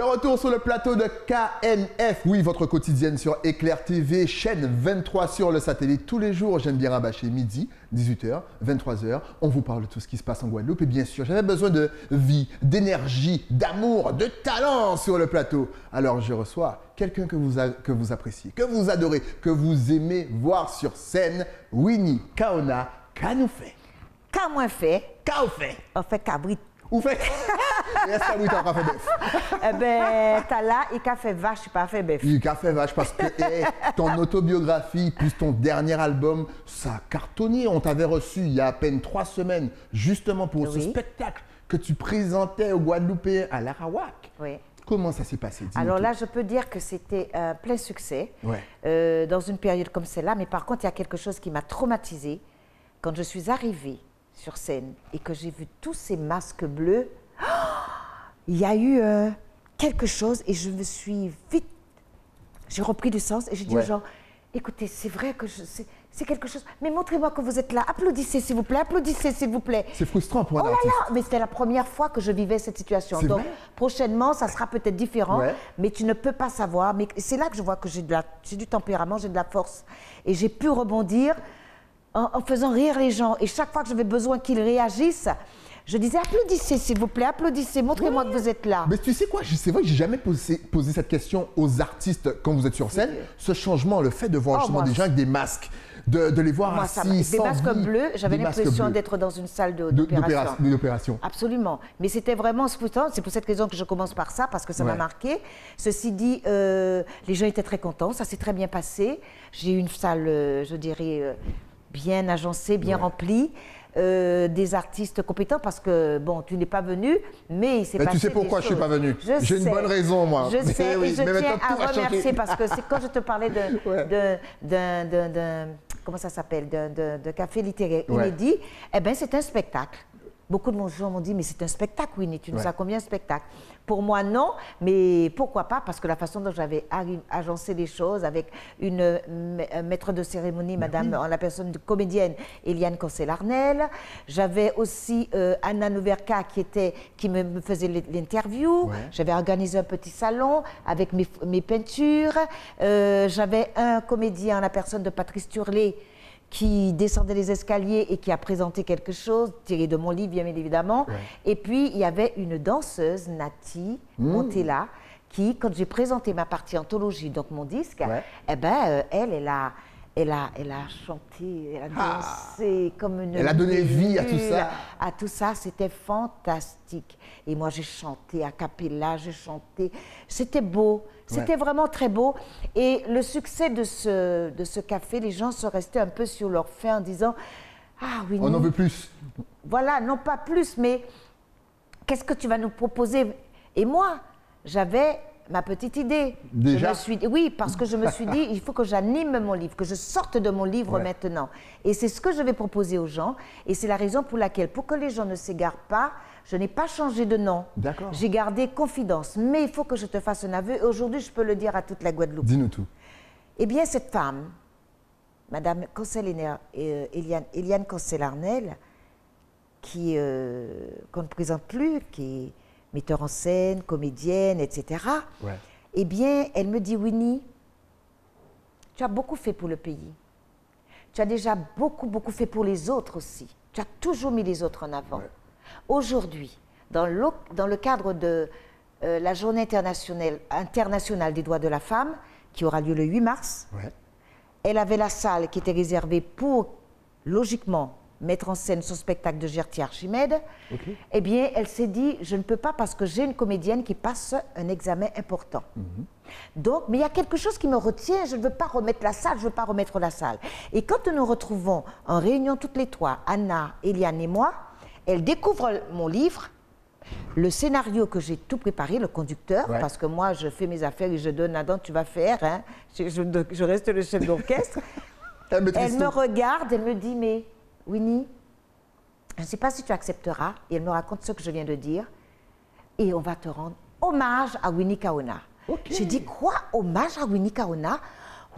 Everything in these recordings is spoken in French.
De retour sur le plateau de KNF, oui, votre quotidienne sur Éclair TV, chaîne 23 sur le satellite. Tous les jours, j'aime bien rabâcher midi, 18h, 23h. On vous parle de tout ce qui se passe en Guadeloupe. Et bien sûr, j'avais besoin de vie, d'énergie, d'amour, de talent sur le plateau. Alors, je reçois quelqu'un que vous appréciez, que vous adorez, que vous aimez voir sur scène, Winnie Kaona Kanoufé. Qu'a moins fait? Qu'a fait? On fait cabrit. Ou fait? Et est-ce que t'as fait bœuf? Eh ben, t'as là, il a fait vache, il pas fait bœuf. Il a fait vache parce que ton autobiographie plus ton dernier album, ça a cartonné. On t'avait reçu il y a à peine 3 semaines, justement pour ce spectacle que tu présentais aux Guadeloupéens à l'Arawak. Oui. Comment ça s'est passé? Alors là, je peux dire que c'était plein succès dans une période comme celle-là. Mais par contre, il y a quelque chose qui m'a traumatisée. Quand je suis arrivée sur scène et que j'ai vu tous ces masques bleus, il y a eu quelque chose et je me suis vite... J'ai repris du sens et j'ai dit aux gens, écoutez, c'est vrai que c'est quelque chose, mais montrez-moi que vous êtes là, applaudissez s'il vous plaît, applaudissez s'il vous plaît. C'est frustrant pour un artiste. Là, mais c'était la première fois que je vivais cette situation. Donc prochainement, ça sera peut-être différent, mais tu ne peux pas savoir. Mais c'est là que je vois que j'ai du tempérament, j'ai de la force. Et j'ai pu rebondir en faisant rire les gens. Et chaque fois que j'avais besoin qu'ils réagissent, je disais applaudissez s'il vous plaît, applaudissez, montrez-moi que vous êtes là. Mais tu sais quoi, c'est vrai que j'ai jamais posé cette question aux artistes quand vous êtes sur scène. Ce changement, le fait de voir justement des gens avec des masques, de les voir assis sans des masques bleus, j'avais l'impression d'être dans une salle d'opération. Absolument. Mais c'était vraiment frustrant. C'est pour cette raison que je commence par ça, parce que ça m'a marqué. Ceci dit, les gens étaient très contents, ça s'est très bien passé. J'ai eu une salle, je dirais, bien agencée, bien remplie. Des artistes compétents parce que, bon, tu n'es pas venu, mais il s'est passé tu sais pourquoi je ne suis pas venu? J'ai une bonne raison, moi. Je sais, et je tiens à remercier parce que c'est quand je te parlais comment ça s'appelle, de café littéraire inédit, eh bien, c'est un spectacle. Beaucoup de gens m'ont dit, mais c'est un spectacle, Winnie, tu nous as combien de spectacles? Pour moi, non, mais pourquoi pas? Parce que la façon dont j'avais agencé les choses avec une maître de cérémonie, madame, en la personne de comédienne Eliane Cossé-Larnel. J'avais aussi Anna Noverka qui me faisait l'interview. J'avais organisé un petit salon avec mes peintures. J'avais un comédien, en la personne de Patrice Turlet, qui descendait les escaliers et qui a présenté quelque chose, tiré de mon livre, bien évidemment. Et puis, il y avait une danseuse, Nati Montella, qui, quand j'ai présenté ma partie anthologie, donc mon disque, eh ben, elle a chanté, elle a dansé comme une... Elle a donné vie à tout ça. À tout ça, c'était fantastique. Et moi, j'ai chanté a cappella, j'ai chanté. C'était beau, c'était vraiment très beau. Et le succès de ce café, les gens sont restés un peu sur leur faim en disant « Ah oui, on en veut plus. » Voilà, non pas plus, mais qu'est-ce que tu vas nous proposer? Et moi, j'avais ma petite idée. Déjà? Oui, parce que je me suis dit, il faut que j'anime mon livre, que je sorte de mon livre maintenant. Et c'est ce que je vais proposer aux gens. Et c'est la raison pour laquelle, pour que les gens ne s'égarent pas, je n'ai pas changé de nom. D'accord. J'ai gardé Confidence. Mais il faut que je te fasse un aveu. Et aujourd'hui, je peux le dire à toute la Guadeloupe. Dis-nous tout. Eh bien, cette femme, Madame Eliane Cossé-Larnel, qu'on ne présente plus, qui est metteur en scène, comédienne, etc. Eh bien, elle me dit, Winnie, tu as beaucoup fait pour le pays. Tu as déjà beaucoup fait pour les autres aussi. Tu as toujours mis les autres en avant. Aujourd'hui, dans le cadre de la Journée internationale des droits de la femme, qui aura lieu le 8 mars, elle avait la salle qui était réservée pour, logiquement, mettre en scène son spectacle de Gertie Archimède, eh bien, elle s'est dit, je ne peux pas parce que j'ai une comédienne qui passe un examen important. Donc, mais il y a quelque chose qui me retient, je ne veux pas remettre la salle, je ne veux pas remettre la salle. Et quand nous nous retrouvons en réunion toutes les trois, Anna, Eliane et moi, elle découvre mon livre, le scénario que j'ai tout préparé, le conducteur, parce que moi, je fais mes affaires et je donne à Adam, tu vas faire, hein, je reste le chef d'orchestre. Elle me regarde, elle me dit, mais Winnie, je ne sais pas si tu accepteras, et elle me raconte ce que je viens de dire, et on va te rendre hommage à Winnie Kaona. J'ai dit, quoi, hommage à Winnie Kaona?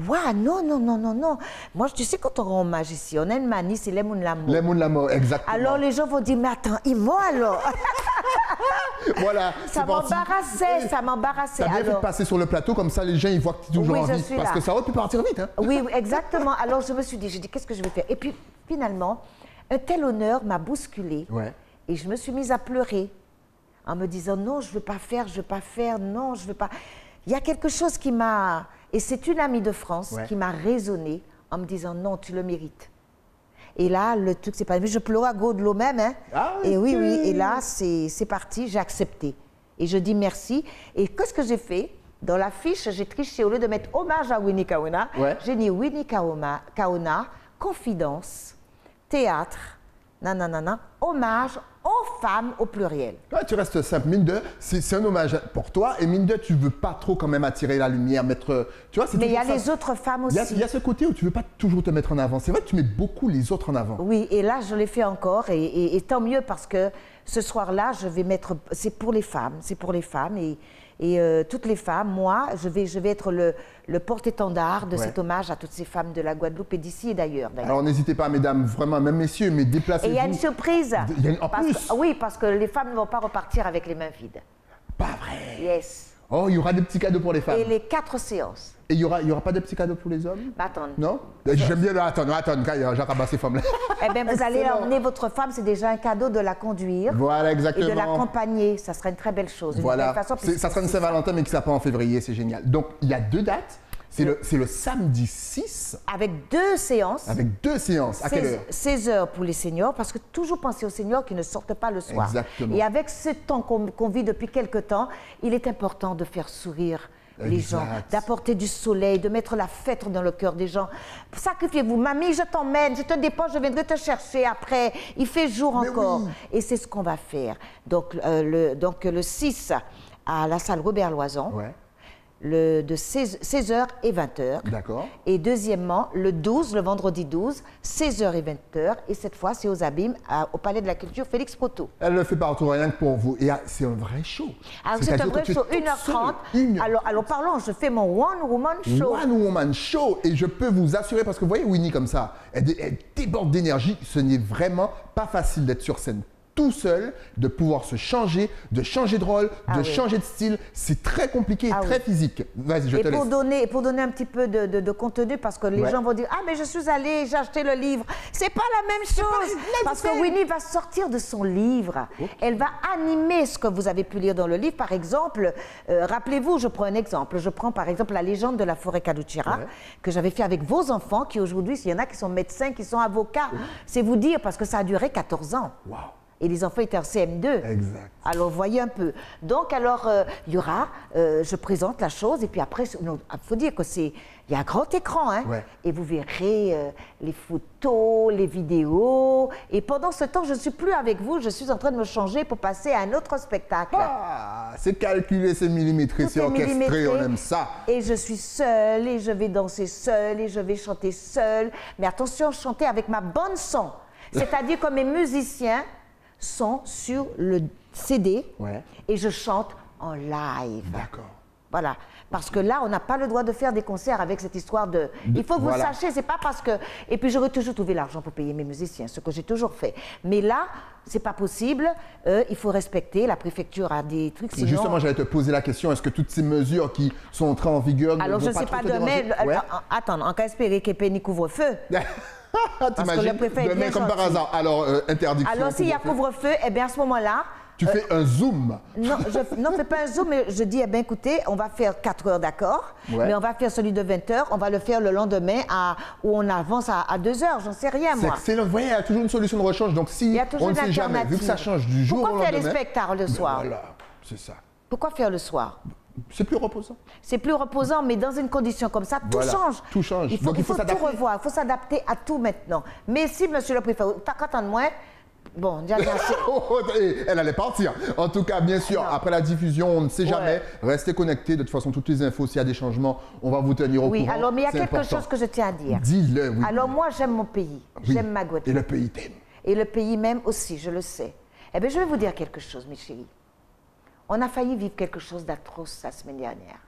Ouais, non. Moi, tu sais, quand on rend hommage ici, on a une manie, c'est les moun l'amour. Les moun l'amour, exactement. Alors, les gens vont dire, mais attends, ils m'ont alors. Voilà. Ça m'embarrassait, ça m'embarrassait. T'as bien fait de passer sur le plateau, comme ça les gens ils voient que tu es toujours en vie. Parce que ça aurait pu partir vite. Hein. Oui, exactement. Alors je me suis dit, qu'est-ce que je vais faire? Et puis finalement, un tel honneur m'a bousculée. Ouais. Et je me suis mise à pleurer en me disant, non, je ne veux pas faire, non, je ne veux pas. Il y a quelque chose qui m'a... Et c'est une amie de France qui m'a raisonné en me disant, non, tu le mérites. Et là, le truc, c'est pas... Je pleurais à gauche de l'eau même. Hein. Ah, et oui, et là, c'est parti, j'ai accepté. Et je dis merci. Et qu'est-ce que j'ai fait? Dans la fiche, j'ai triché. Au lieu de mettre hommage à Winnie Kaona, j'ai mis Winnie Kaona, confidence, théâtre, nanana, hommage aux femmes au pluriel. Ouais, tu restes simple. Mine de, c'est un hommage pour toi. Et mine de, tu ne veux pas trop quand même attirer la lumière, mettre... Tu vois, mais il y a les autres femmes aussi. Il y a ce côté où tu ne veux pas toujours te mettre en avant. C'est vrai que tu mets beaucoup les autres en avant. Oui, et là, je l'ai fait encore. Et tant mieux parce que ce soir-là, je vais mettre... C'est pour les femmes, Et toutes les femmes, moi, je vais être le porte-étendard de cet hommage à toutes ces femmes de la Guadeloupe et d'ici et d'ailleurs. Alors n'hésitez pas, mesdames, vraiment, même messieurs, mais déplacez-vous. Et il y a une surprise. En plus. Oui, parce que les femmes ne vont pas repartir avec les mains vides. Pas vrai. Yes. Oh, il y aura des petits cadeaux pour les femmes. Et les 4 séances. Et il y aura pas de petits cadeaux pour les hommes? Bah, attends. Non? J'aime bien le attendre, j'accroche ces femmes-là. Eh bien, vous allez emmener votre femme, c'est déjà un cadeau de la conduire. Voilà, exactement. Et de l'accompagner, ça sera une très belle chose. Voilà, ça sera une Saint-Valentin, mais qui ne sera pas en février, c'est génial. Donc, il y a 2 dates. C'est le samedi 6. Avec 2 séances. Avec 2 séances. À quelle heure? 16 heures pour les seniors, parce que toujours penser aux seniors qui ne sortent pas le soir. Exactement. Et avec ce temps qu'on vit depuis quelque temps, il est important de faire sourire les gens, d'apporter du soleil, de mettre la fête dans le cœur des gens. Sacrifiez-vous. Mamie, je t'emmène, je te dépose, je viendrai te chercher après. Il fait jour encore. Oui. Et c'est ce qu'on va faire. Donc, le 6 à la salle Robert Loison. Ouais. De 16h et 20h. D'accord. Et deuxièmement, le 12, le vendredi 12, 16h et 20h. Et cette fois, c'est aux Abîmes, au Palais de la Culture, Félix Proto. Elle le fait partout, rien que pour vous. Et c'est un vrai show. Alors, c'est un vrai show, 1h30. Alors, parlons, je fais mon One Woman Show. One Woman Show. Et je peux vous assurer, parce que vous voyez Winnie comme ça, elle déborde d'énergie. Ce n'est vraiment pas facile d'être sur scène tout seul, de pouvoir se changer, de changer de rôle, changer de style. C'est très compliqué et très physique. Vas-y, je te laisse. Pour donner un petit peu de contenu, parce que les gens vont dire « Ah, mais je suis allée, j'ai acheté le livre. » C'est pas la même chose. Parce que Winnie va sortir de son livre. Elle va animer ce que vous avez pu lire dans le livre. Par exemple, rappelez-vous, je prends un exemple. Je prends par exemple la légende de la forêt Caduchira, que j'avais fait avec vos enfants, qui aujourd'hui, s'il y en a qui sont médecins, qui sont avocats, c'est vous dire, parce que ça a duré 14 ans. Wow. Et les enfants étaient en CM2. Exact. Alors, voyez un peu. Donc, alors, il y aura, je présente la chose, et puis après, il faut dire que il y a un grand écran, hein, et vous verrez les photos, les vidéos. Et pendant ce temps, je ne suis plus avec vous, je suis en train de me changer pour passer à un autre spectacle. Ah, c'est calculé, c'est millimétré, c'est orchestré, on aime ça. Et je suis seule, et je vais danser seule, et je vais chanter seule. Mais attention, chanter avec ma bande son. C'est-à-dire que mes musiciens sont sur le CD et je chante en live. D'accord. Voilà. Parce que là, on n'a pas le droit de faire des concerts avec cette histoire de... Il faut que vous sachiez, c'est pas parce que... Et puis, j'aurais toujours trouvé l'argent pour payer mes musiciens, ce que j'ai toujours fait. Mais là, c'est pas possible. Il faut respecter. La préfecture a des trucs, sinon... Justement, j'allais te poser la question. Est-ce que toutes ces mesures qui sont entrées en vigueur alors, je ne sais pas demain... Attends, on peut espérer qu'il n'y ait pas de couvre-feu. T'imagines, demain comme par hasard, alors interdiction. Alors s'il y a couvre-feu, eh bien à ce moment-là... Tu fais un zoom. Non, je ne fais pas un zoom, mais je dis, eh bien écoutez, on va faire 4 heures d'accord, mais on va faire celui de 20 heures, on va le faire le lendemain où on avance à 2 heures, j'en sais rien moi. C'est excellent, vous voyez, il y a toujours une solution de rechange, donc si on ne sait jamais, vu que ça change du jour au lendemain... Pourquoi faire les spectacles le soir? Voilà, c'est ça. Pourquoi faire le soir? C'est plus reposant. C'est plus reposant, mais dans une condition comme ça, tout change. Tout change. Il faut tout revoir, il faut s'adapter à tout maintenant. Mais si, monsieur le préfet, t'as qu'à attendre moins, bon, déjà, elle allait partir. En tout cas, bien sûr, après la diffusion, on ne sait jamais. Restez connectés. De toute façon, toutes les infos, s'il y a des changements, on va vous tenir au courant. Oui, alors, mais il y a quelque chose que je tiens à dire. Dis-le, oui. Alors, moi, j'aime mon pays. J'aime ma Guadeloupe. Et le pays t'aime. Et le pays m'aime aussi, je le sais. Eh bien, je vais vous dire quelque chose, mes chéris. On a failli vivre quelque chose d'atroce la semaine dernière.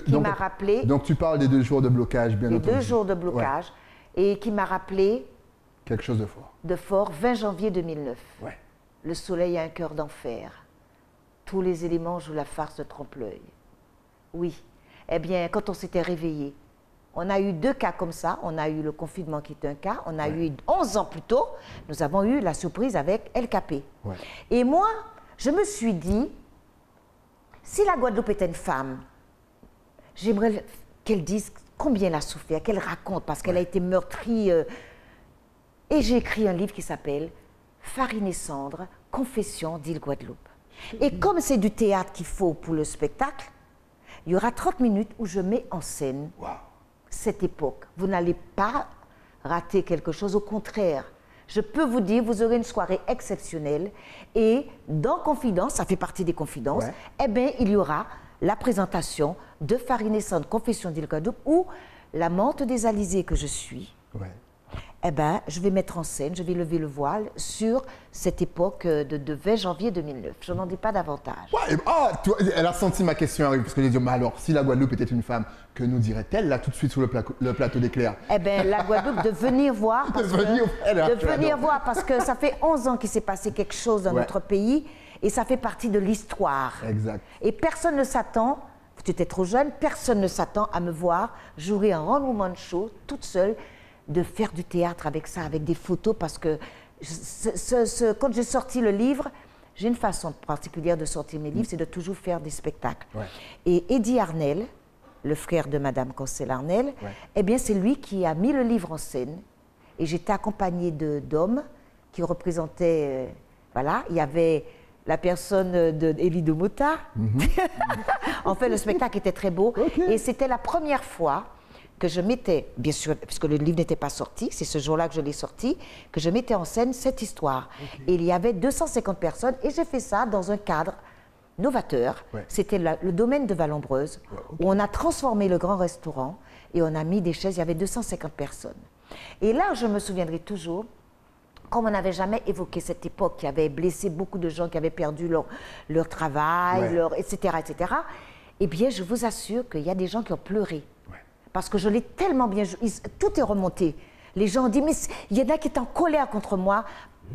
Qui m'a rappelé... Donc, tu parles des 2 jours de blocage, bien entendu. Les 2 jours de blocage, et qui m'a rappelé... Quelque chose de fort. De fort, 20 janvier 2009. Ouais. Le soleil a un cœur d'enfer. tous les éléments jouent la farce de trompe-l'œil. Oui. Eh bien, quand on s'était réveillé, on a eu 2 cas comme ça. On a eu le confinement qui est un cas. On a eu 11 ans plus tôt, nous avons eu la surprise avec LKP. Ouais. Et moi, je me suis dit, si la Guadeloupe était une femme, j'aimerais qu'elle dise combien elle a souffert, qu'elle raconte, parce qu'elle a été meurtrie. Et j'ai écrit un livre qui s'appelle Farine et cendres, confession d'île Guadeloupe. Et comme c'est du théâtre qu'il faut pour le spectacle, il y aura 30 minutes où je mets en scène cette époque. Vous n'allez pas rater quelque chose, au contraire. Je peux vous dire, vous aurez une soirée exceptionnelle. Et dans Confidence, ça fait partie des Confidences, eh bien, il y aura la présentation de Farine et cendres, confession d'île Guadeloupe, où l'amante des Alizés que je suis, eh ben, je vais mettre en scène, je vais lever le voile sur cette époque de 20 janvier 2009. Je n'en dis pas davantage. Elle a senti ma question arriver, parce que j'ai dit, mais alors, si la Guadeloupe était une femme, que nous dirait-elle là tout de suite sur le plateau d'Éclair? Eh bien, la Guadeloupe, de venir voir, parce que ça fait 11 ans qu'il s'est passé quelque chose dans notre pays, et ça fait partie de l'histoire. Exact. Et personne ne s'attend, tu étais trop jeune, personne ne s'attend à me voir jouer un One Woman Show toute seule, de faire du théâtre avec ça, avec des photos, parce que quand j'ai sorti le livre, j'ai une façon particulière de sortir mes livres, c'est de toujours faire des spectacles. Et Eddie Arnel, le frère de Madame Concel-Arnel, eh bien c'est lui qui a mis le livre en scène, et j'étais accompagnée d'hommes qui représentaient, voilà, il y avait la personne d'Élie de Mota. En fait, le spectacle était très beau, et c'était la première fois que je mettais, bien sûr, puisque le livre n'était pas sorti, c'est ce jour-là que je l'ai sorti, que je mettais en scène cette histoire. Et il y avait 250 personnes, et j'ai fait ça dans un cadre novateur. C'était le domaine de Vallombreuse, où on a transformé le grand restaurant, et on a mis des chaises, il y avait 250 personnes. Et là, je me souviendrai toujours, comme on n'avait jamais évoqué cette époque qui avait blessé beaucoup de gens, qui avaient perdu leur travail, etc., etc., eh bien, je vous assure qu'il y a des gens qui ont pleuré. Parce que je l'ai tellement bien joué, tout est remonté. Les gens ont dit, mais il y en a qui étaient en colère contre moi,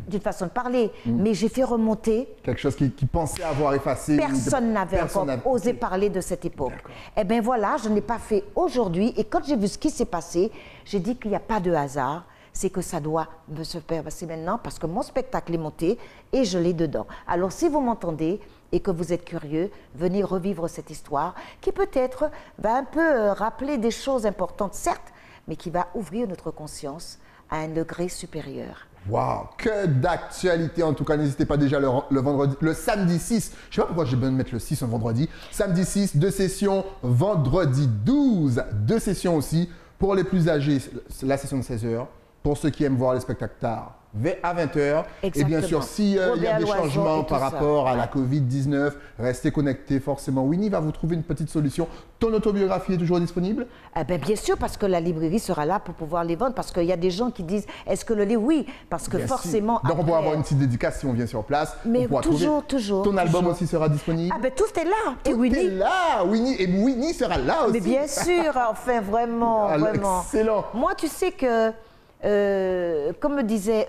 d'une façon de parler, mais j'ai fait remonter. Quelque chose qui pensait avoir effacé. Personne n'avait encore osé parler de cette époque. Eh bien voilà, je ne l'ai pas fait aujourd'hui, et quand j'ai vu ce qui s'est passé, j'ai dit qu'il n'y a pas de hasard, c'est que ça doit se passer maintenant, parce que mon spectacle est monté, et je l'ai dedans. Alors si vous m'entendez, et que vous êtes curieux, venez revivre cette histoire qui peut-être va un peu rappeler des choses importantes, certes, mais qui va ouvrir notre conscience à un degré supérieur. Waouh, que d'actualité en tout cas, n'hésitez pas déjà le samedi 6, je ne sais pas pourquoi j'ai besoin de mettre le 6 un vendredi, samedi 6, 2 sessions, vendredi 12, 2 sessions aussi, pour les plus âgés, la session de 16h, pour ceux qui aiment voir les spectacles tard, à 20h. Et bien sûr, s'il y a des changements par rapport à la Covid-19, restez connectés forcément. Winnie va vous trouver une petite solution. Ton autobiographie est toujours disponible? Bien sûr, parce que la librairie sera là pour pouvoir les vendre. Parce qu'il y a des gens qui disent, est-ce que le livre? Oui, parce que bien forcément... Donc on pourra avoir une petite dédicace si on vient sur place. Mais toujours. Ton album aussi sera disponible? Tout est là. Et Winnie est là. Winnie sera là aussi. Mais bien sûr, enfin vraiment. Excellent. Moi, tu sais que... comme me disait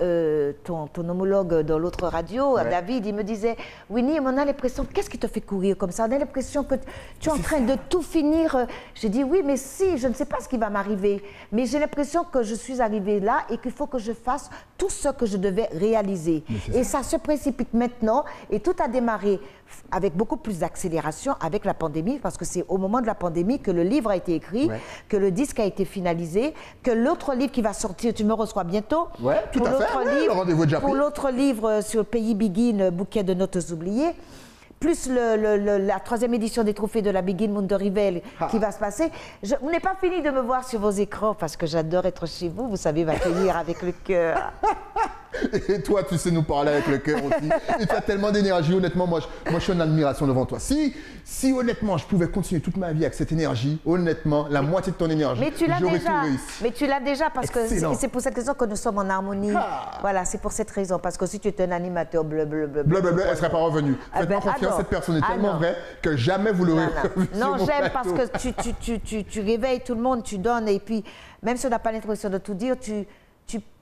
ton homologue dans l'autre radio, David, il me disait, Winnie, on a l'impression, qu'est-ce qui te fait courir comme ça? On a l'impression que tu es en train de tout finir. J'ai dit, oui, mais si, je ne sais pas ce qui va m'arriver, mais j'ai l'impression que je suis arrivée là et qu'il faut que je fasse tout ce que je devais réaliser. Et ça se précipite maintenant, et tout a démarré avec beaucoup plus d'accélération avec la pandémie, parce que c'est au moment de la pandémie que le livre a été écrit, que le disque a été finalisé, que l'autre livre qui va sortir, tu me reçois bientôt, tout à fait, le rendez-vous est déjà pris. Pour l'autre livre sur le pays Begin, bouquet de notes oubliées, plus la 3e édition des trophées de la Begin Monde de Rivel qui va se passer. Vous n'avez pas fini de me voir sur vos écrans, parce que j'adore être chez vous, vous savez m'accueillir avec le cœur. Et toi, tu sais nous parler avec le cœur aussi. Et tu as tellement d'énergie. Honnêtement, moi, je suis en admiration devant toi. Si honnêtement, je pouvais continuer toute ma vie avec cette énergie, honnêtement, la moitié de ton énergie, j'aurais tout réussi. Mais tu l'as déjà, parce que c'est pour cette raison que nous sommes en harmonie. Voilà, c'est pour cette raison. Parce que si tu étais un animateur bleu, elle ne serait pas revenue. Faites-moi confiance, cette personne est tellement vraie que jamais vous l'aurez revue. Non, j'aime parce que tu réveilles tout le monde, tu donnes, et puis, même si on n'a pas l'impression de tout dire,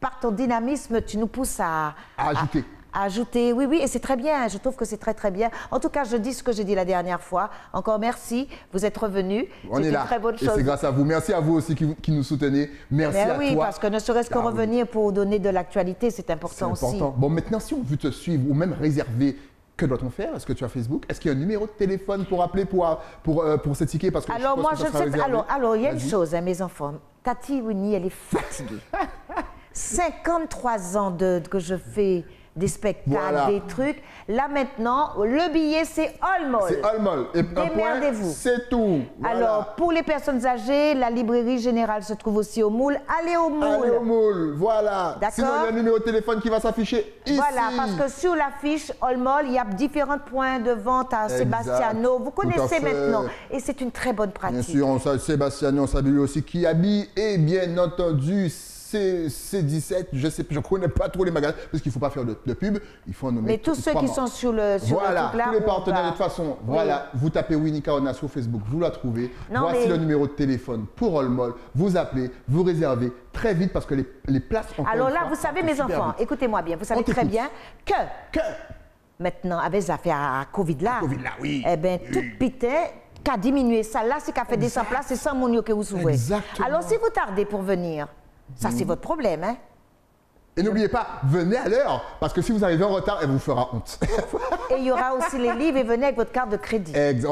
par ton dynamisme, tu nous pousses à ajouter. ajouter. Oui, oui, et c'est très bien. Je trouve que c'est très, très bien. En tout cas, je dis ce que j'ai dit la dernière fois. Encore merci. Vous êtes revenus. On est là. Une très bonne chose. Et c'est grâce à vous. Merci à vous aussi qui nous soutenez. Merci à oui, toi. parce que ne serait-ce que revenir pour donner de l'actualité, c'est important aussi. Bon, maintenant, si on veut te suivre ou même réserver, que doit-on faire? Est-ce que tu as Facebook? Est-ce qu'il y a un numéro de téléphone pour appeler pour ces tickets? Parce que alors, moi, je sais. Alors, il y a une chose, hein, mes enfants. Tati Winnie, elle est fatiguée. 53 ans que je fais des spectacles, des trucs. Là, maintenant, le billet, c'est All Mall. C'est All Mall. Et démerdez-vous. C'est tout. Voilà. Alors, pour les personnes âgées, la librairie générale se trouve aussi au Moule. Allez au Moule. Allez au Moule, voilà. D'accord. Sinon, il y a un numéro de téléphone qui va s'afficher ici. Voilà, parce que sur l'affiche All Mall, il y a différents points de vente à Sebastiano. Vous connaissez maintenant. Et c'est une très bonne pratique. Bien sûr, Sebastiano, on salue aussi qui habille. Et bien entendu, C17, je ne connais pas trop les magasins, parce qu'il ne faut pas faire de pub, il faut en nommer. Mais tous ceux qui sont sur le voilà, truc là, tous les partenaires, de toute façon, voilà, vous tapez Winnie Kaona sur Facebook, vous la trouvez. Voici le numéro de téléphone pour All Mall, vous appelez, vous réservez très vite, parce que les places ont. Alors là, vous savez, mes enfants, écoutez-moi bien, vous savez très bien que maintenant, avec les affaires à Covid là, oui. Eh bien, tout pitin, qu'a diminué ça là, c'est qu'a fait des 100 places, c'est 100 monio que vous ouvrez. Exactement. Alors, si vous tardez pour venir, ça, c'est votre problème, hein? Et n'oubliez pas, venez à l'heure, parce que si vous arrivez en retard, elle vous fera honte. Et il y aura aussi les livres et venez avec votre carte de crédit. Tout est dit.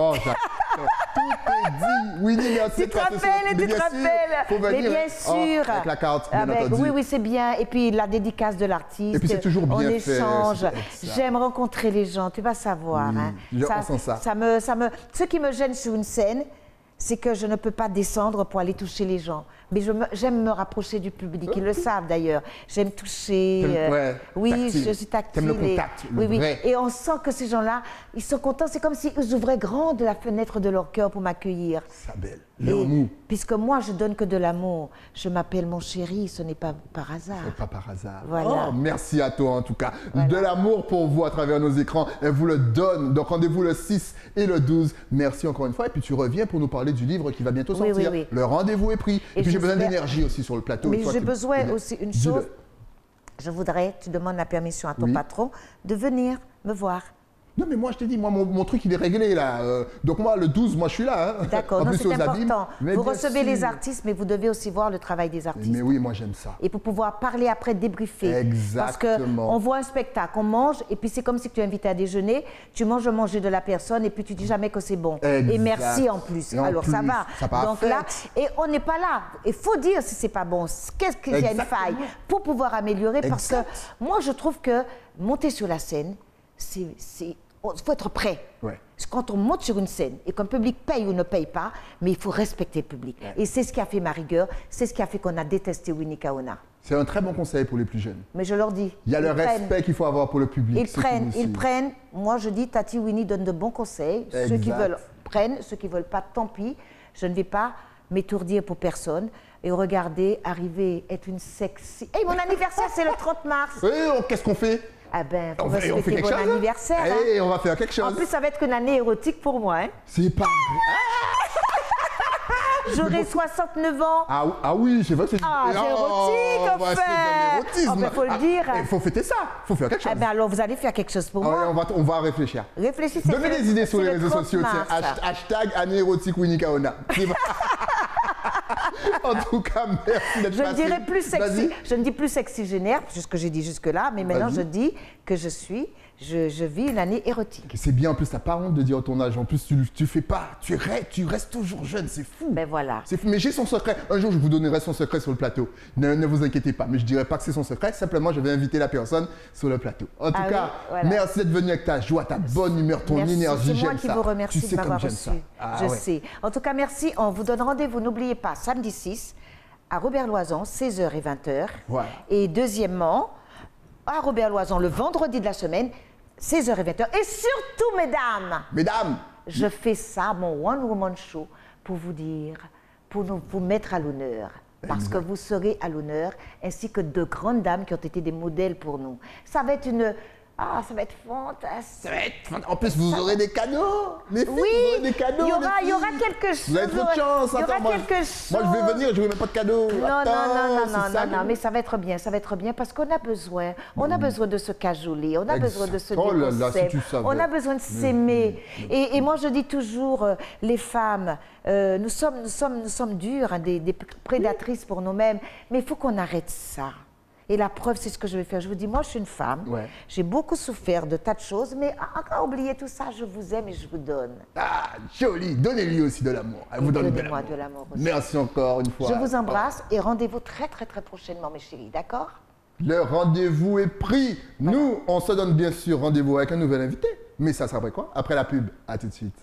Winnie, merci. Tu te rappelles. Mais bien sûr. Avec la carte, bien entendu. Oui, oui, c'est bien. Et puis la dédicace de l'artiste. Et puis c'est toujours bien on fait. échange. J'aime rencontrer les gens, tu vas savoir. Hein. Je ressens ça. Ce qui me gêne sur une scène, c'est que je ne peux pas descendre pour aller toucher les gens. Mais j'aime me rapprocher du public. Ils le savent d'ailleurs. J'aime toucher. Oui, tactile. je suis tactile. T'aimes le contact, le vrai. Et on sent que ces gens-là, ils sont contents. C'est comme s'ils ouvraient grande la fenêtre de leur cœur pour m'accueillir. Ça belle. L'amour. Puisque moi, je donne que de l'amour. Je m'appelle mon chéri, ce n'est pas par hasard. Ce n'est pas par hasard. Voilà. Oh, merci à toi en tout cas. Voilà. De l'amour pour vous à travers nos écrans. Elle vous le donne. Donc rendez-vous le 6 et le 12. Merci encore une fois. Et puis tu reviens pour nous parler du livre qui va bientôt sortir. Oui. Le rendez-vous est pris. Et puis j'ai besoin d'énergie aussi sur le plateau. Mais j'ai besoin aussi une chose. Je voudrais, tu demandes la permission à ton patron de venir me voir. Non, mais moi, je t'ai dit, moi, mon truc, il est réglé, là. Donc, moi, le 12, moi, je suis là. Hein. D'accord, c'est important. Vous recevez les artistes, mais vous devez aussi voir le travail des artistes. Mais oui, moi, j'aime ça. Et pour pouvoir parler après, débriefer. Exactement. Parce qu'on voit un spectacle, on mange, et puis c'est comme si tu es invité à déjeuner, tu manges le manger de la personne, et puis tu dis jamais que c'est bon. Exact. Et merci en plus. Alors, ça va. Donc là, et on n'est pas là. Il faut dire si c'est pas bon. Qu'est-ce qu'il y a une faille pour pouvoir améliorer. Parce que moi, je trouve que monter sur la scène, il faut être prêt. Quand on monte sur une scène et qu'un public paye ou ne paye pas, mais il faut respecter le public. Et c'est ce qui a fait ma rigueur, c'est ce qui a fait qu'on a détesté Winnie Kaona. C'est un très bon conseil pour les plus jeunes. Mais je leur dis. Il y a le respect qu'il faut avoir pour le public. Ils prennent. Moi, je dis, Tati Winnie donne de bons conseils. Ceux qui veulent prennent, ceux qui ne veulent pas, tant pis. Je ne vais pas m'étourdir pour personne. Et regardez, arriver, être une sexy. Hey, mon anniversaire, c'est le 30 mars. Oui, qu'est-ce qu'on fait? Ah ben, on va souhaiter bon anniversaire. Hey, on va faire quelque chose. En plus, ça va être une année érotique pour moi. Hein. C'est pas J'aurai 69 ans. Ah oui, c'est vrai que c'est... c'est érotique, en fait. Il faut le dire. Il faut fêter ça. Il faut faire quelque chose. Ben alors, vous allez faire quelque chose pour moi. On va réfléchir. Réfléchissez. Donnez des idées sur les réseaux sociaux. Hashtag année érotique Winnie Kaona. En tout cas, merci d'être passé. Je ne dirais plus sexy. Je ne dis plus sexygénaire, c'est ce que j'ai dit jusque-là, mais maintenant je dis que je vis une année érotique. C'est bien, en plus, tu n'as pas honte de dire ton âge. En plus, tu fais pas, tu restes toujours jeune, c'est fou. Ben voilà. C'est fou. Mais j'ai son secret. Un jour, je vous donnerai son secret sur le plateau. Ne vous inquiétez pas. Mais je ne dirai pas que c'est son secret. Simplement, je vais inviter la personne sur le plateau. En tout cas, merci d'être venu avec ta joie, ta bonne humeur, ton énergie. C'est moi qui vous remercie de m'avoir reçu. Je sais. En tout cas, merci. On vous donne rendez-vous, n'oubliez pas, samedi 6 à Robert-Loison, 16h et 20h. Voilà. Et deuxièmement, à Robert-Loison, le vendredi de la semaine, 16h et 20h. Et surtout, mesdames, je fais ça, mon One Woman Show, pour vous dire, pour vous mettre à l'honneur. Parce que vous serez à l'honneur, ainsi que de grandes dames qui ont été des modèles pour nous. Ça va être Ah, ça va être fantastique. En plus, vous aurez des cadeaux. Les filles, Oui, vous aurez des cadeaux. il y aura quelque chose. Vous avez trop de chance. Il y aura Attends, moi, quelque chose. moi, je vais venir, je n'aurai même pas de cadeaux. Non, mais ça va être bien parce qu'on a besoin. On a besoin de se cajoler, on a besoin de se dire Oh là qu'on là, si s'aime. tu savais. On a besoin de s'aimer. Et moi, je dis toujours, les femmes, nous sommes dures, hein, des prédatrices pour nous-mêmes, mais il faut qu'on arrête ça. Et la preuve, c'est ce que je vais faire. Je vous dis, moi, je suis une femme. Ouais. J'ai beaucoup souffert de tas de choses, mais à oublier tout ça, je vous aime et je vous donne. Ah, joli. Donnez-lui aussi de l'amour. Elle vous donne Donnez-moi de l'amour aussi. Merci encore une fois. Je vous embrasse et rendez-vous très, très, très prochainement, mes chéris. D'accord? Le rendez-vous est pris. Voilà. Nous, on se donne bien sûr rendez-vous avec un nouvel invité. Mais ça sera après quoi? Après la pub. À tout de suite.